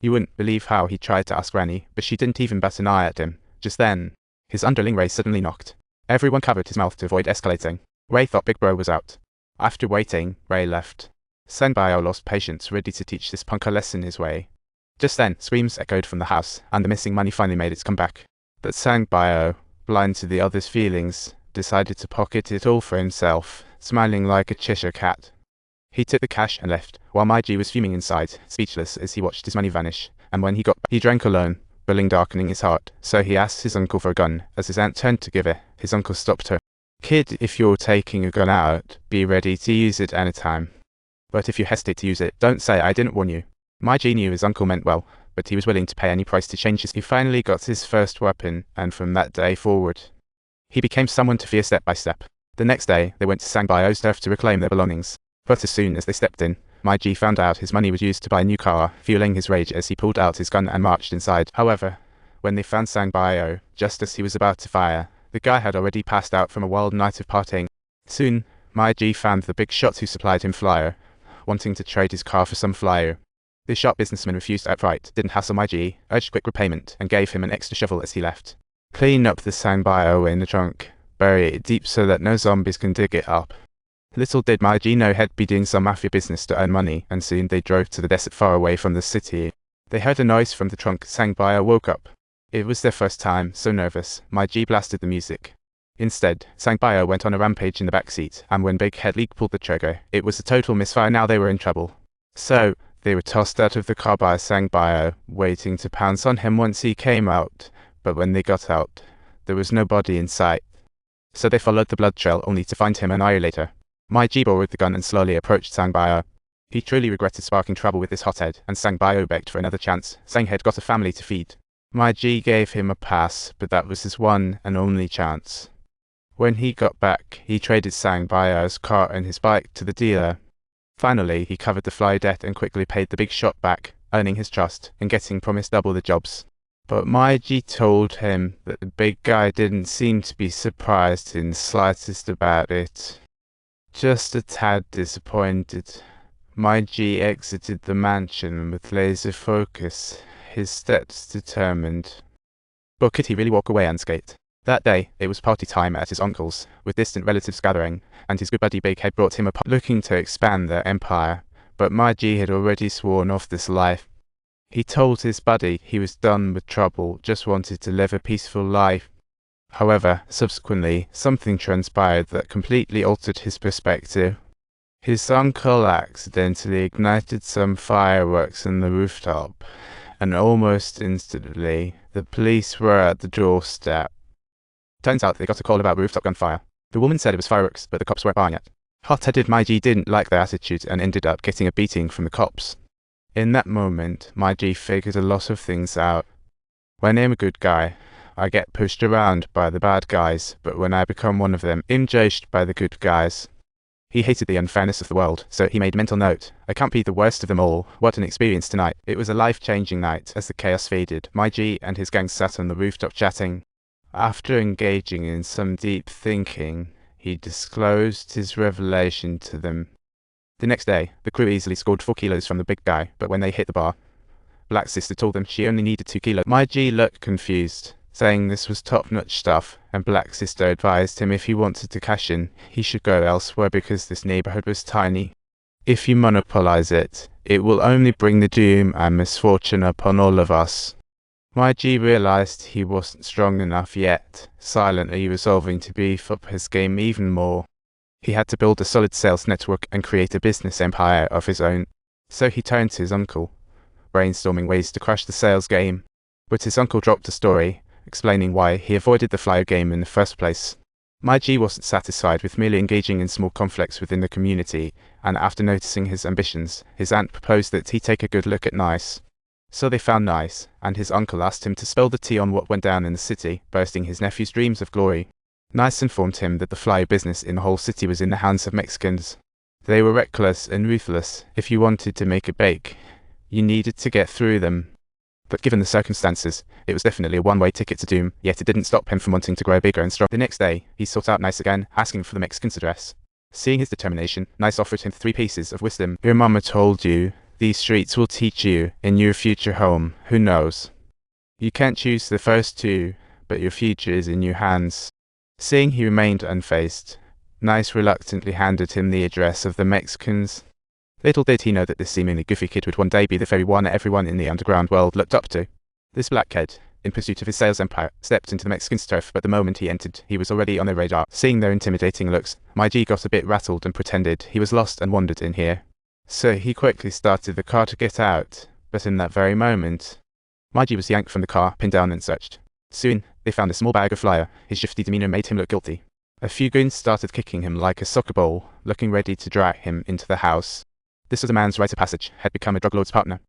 You wouldn't believe how he tried to ask Granny, but she didn't even bat an eye at him. Just then, his underling Ray suddenly knocked. Everyone covered his mouth to avoid escalating. Ray thought Big Bro was out. After waiting, Ray left. Sangbao lost patience, ready to teach this punk a lesson his way. Just then, screams echoed from the house, and the missing money finally made its comeback. But Sangbao, blind to the others' feelings, decided to pocket it all for himself, smiling like a Cheshire cat. He took the cash and left, while Migo was fuming inside, speechless as he watched his money vanish, and when he got back, he drank alone, bullying darkening his heart, so he asked his uncle for a gun. As his aunt turned to give it, his uncle stopped her. "Kid, if you're taking a gun out, be ready to use it anytime. But if you hesitate to use it, don't say I didn't warn you." Migo knew his uncle meant well, but he was willing to pay any price to change his. He finally got his first weapon, and from that day forward, he became someone to fear step by step. The next day, they went to Sangbao's turf to reclaim their belongings. But as soon as they stepped in, Migo found out his money was used to buy a new car, fueling his rage as he pulled out his gun and marched inside. However, when they found Sangbao, just as he was about to fire, the guy had already passed out from a wild night of partying. Soon, Migo found the big shot who supplied him flyer, wanting to trade his car for some flyer. The sharp businessman refused outright, didn't hassle Migo, urged quick repayment, and gave him an extra shovel as he left. "Clean up the Sangbao in the trunk, bury it deep so that no zombies can dig it up." Little did Migo know he'd be doing some mafia business to earn money, and soon they drove to the desert far away from the city. They heard a noise from the trunk. Sangbao woke up. It was their first time, so nervous, Migo blasted the music. Instead, Sangbao went on a rampage in the back seat, and when Big Head League pulled the trigger, it was a total misfire. Now they were in trouble. So, they were tossed out of the car by Sangbao, waiting to pounce on him once he came out, but when they got out, there was no body in sight. So they followed the blood trail only to find him an hour later. Migo borrowed the gun and slowly approached Sangbao. He truly regretted sparking trouble with this hothead, and Sangbao begged for another chance, saying he'd got a family to feed. Migo gave him a pass, but that was his one and only chance. When he got back, he traded Sangbao's car and his bike to the dealer. Finally, he covered the fly debt and quickly paid the big shot back, earning his trust and getting promised double the jobs. But Migo told him that the big guy didn't seem to be surprised in the slightest about it. Just a tad disappointed, Migo exited the mansion with laser focus, his steps determined. But could he really walk away unscathed? That day, it was party time at his uncle's, with distant relatives gathering, and his good buddy Big Head brought him a looking to expand their empire, but Migo had already sworn off this life. He told his buddy he was done with trouble, just wanted to live a peaceful life. However, subsequently, something transpired that completely altered his perspective. His uncle accidentally ignited some fireworks on the rooftop, and almost instantly, the police were at the doorstep. Turns out they got a call about rooftop gunfire. The woman said it was fireworks, but the cops weren't buying it. Hot-headed Migo didn't like their attitude and ended up getting a beating from the cops. In that moment, Migo figured a lot of things out. When I'm a good guy, I get pushed around by the bad guys, but when I become one of them, I'm judged by the good guys. He hated the unfairness of the world, so he made mental note. I can't be the worst of them all. What an experience tonight. It was a life-changing night. As the chaos faded, Migo and his gang sat on the rooftop chatting. After engaging in some deep thinking, he disclosed his revelation to them. The next day, the crew easily scored 4 kilos from the big guy, but when they hit the bar, Black Sister told them she only needed 2 kilos. Migo looked confused, saying this was top-notch stuff, and Black Sister advised him if he wanted to cash in, he should go elsewhere because this neighborhood was tiny. If you monopolize it, it will only bring the doom and misfortune upon all of us. Migo realized he wasn't strong enough yet, silently resolving to beef up his game even more. He had to build a solid sales network and create a business empire of his own. So he turned to his uncle, brainstorming ways to crush the sales game. But his uncle dropped a story, explaining why he avoided the flyer game in the first place. Migo wasn't satisfied with merely engaging in small conflicts within the community, and after noticing his ambitions, his aunt proposed that he take a good look at Nice. So they found Nice, and his uncle asked him to spill the tea on what went down in the city, bursting his nephew's dreams of glory. Nice informed him that the flyer business in the whole city was in the hands of Mexicans. They were reckless and ruthless. If you wanted to make it big, you needed to get through them. But given the circumstances, it was definitely a one-way ticket to doom, yet it didn't stop him from wanting to grow bigger and strong. The next day, he sought out Nice again, asking for the Mexican's address. Seeing his determination, Nice offered him 3 pieces of wisdom. Your mama told you These streets will teach you in your future home, who knows? You can't choose the first two, but your future is in your hands. Seeing he remained unfazed, Nice reluctantly handed him the address of the Mexicans. Little did he know that this seemingly goofy kid would one day be the very one everyone in the underground world looked up to. This black kid, in pursuit of his sales empire, stepped into the Mexicans' turf, but the moment he entered, he was already on their radar. Seeing their intimidating looks, Migo got a bit rattled and pretended he was lost and wandered in here. So he quickly started the car to get out, but in that very moment, Migo was yanked from the car, pinned down and searched. Soon, they found a small bag of flour. His shifty demeanor made him look guilty. A few goons started kicking him like a soccer ball, looking ready to drag him into the house. This was a man's rite of passage, had become a drug lord's partner.